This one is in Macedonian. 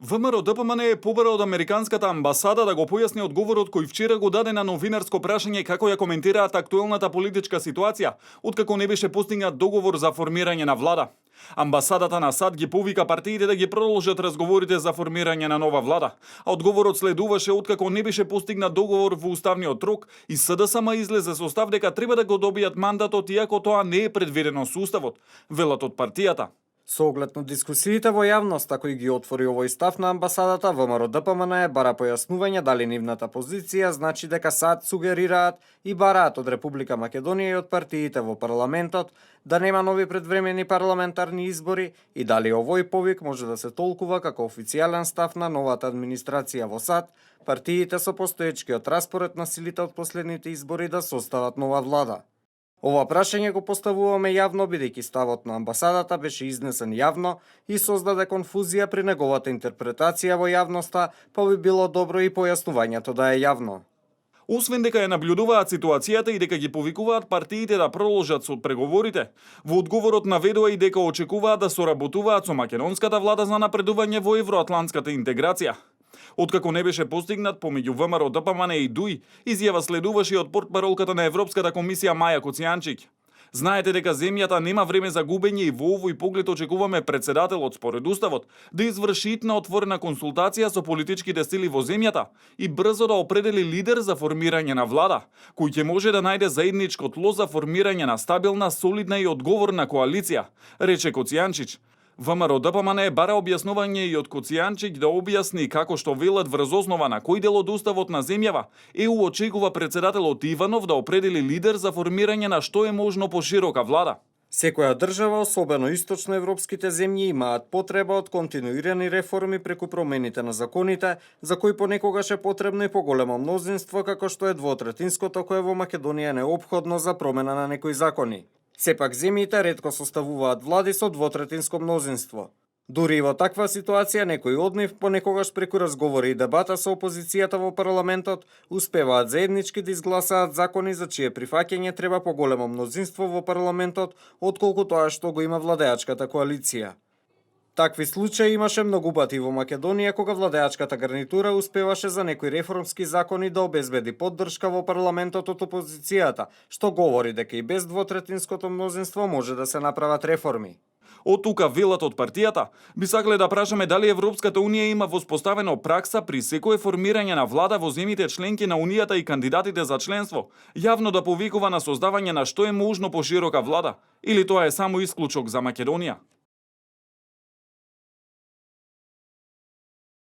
ВМРО ДПМН е побара од Американската амбасада да го појасни одговорот кој вчера го даде на новинарско прашање како ја коментираат актуелната политичка ситуација, откако не беше постигнат договор за формирање на влада. Амбасадата на САД ги повика партиите да ги продолжат разговорите за формирање на нова влада, а одговорот следуваше откако не беше постигнат договор во уставниот рок и СДСМ излезе со став дека треба да го добијат мандатот иако тоа не е предвидено со уставот, велат од партијата. Со оглед на дискусиите во јавноста кој ги отвори овој став на амбасадата, ВМРО ДПМН бара појаснување дали нивната позиција значи дека САД сугерираат и бараат од Република Македонија и од партиите во парламентот да нема нови предвремени парламентарни избори и дали овој повик може да се толкува како официјален став на новата администрација во САД, партиите со постоечкиот распоред на силите од последните избори да состават нова влада. Ова прашање го поставуваме јавно бидејќи ставот на амбасадата беше изнесен јавно и создаде конфузија при неговата интерпретација во јавноста, па би било добро и појаснувањето да е јавно. Освен дека ја наблюдуваат ситуацијата и дека ги повикуваат партиите да продолжат со преговорите, во одговорот наведува и дека очекуваат да соработуваат со македонската влада за напредување во евроатлантската интеграција. Откако не беше постигнат помеѓу ВМРО ДПМН и ДУИ, изјава следуваше и од портпаролката на Европската комисија Маја Коцијанчик. Знаете дека земјата нема време за губење и во овој поглед очекуваме председателот според уставот да изврши итна отворена консултација со политичките сили во земјата и брзо да определи лидер за формирање на влада, кој ќе може да најде заедничко тло за формирање на стабилна, солидна и одговорна коалиција, рече Коцијанчич. ВМРО ДПМН бара објаснување и од Коцијанчик да објасни како што велат врз основа на кој дел од уставот на земјава ЕУ очекува председателот Иванов да определи лидер за формирање на што е можно поширока влада. Секоја држава, особено источноевропските земји, имаат потреба од континуирани реформи преку промените на законите, за кои понекогаш е потребно и поголемо мнозинство, како што е двотретинското кое во Македонија е неопходно за промена на некои закони. Сепак земјите ретко составуваат влади со двотретинско мнозинство. Дури и во таква ситуација некои од нив понекогаш преку разговори и дебата со опозицијата во парламентот успеваат заеднички да изгласаат закони за чие прифаќање треба поголемо мнозинство во парламентот отколку тоа што го има владеачката коалиција. Такви случаи имаше многу пати во Македонија кога владеачката гарнитура успеваше за некои реформски закони да обезбеди поддршка во парламентот од опозицијата, што говори дека и без двотретинското мнозинство може да се направат реформи. Од тука велат од партијата, би сакале да прашаме дали Европската Унија има воспоставено пракса при секое формирање на влада во земјите членки на Унијата и кандидатите за членство, јавно да повикува на создавање на што е можно поширока влада, или тоа е само исклучок за Македонија?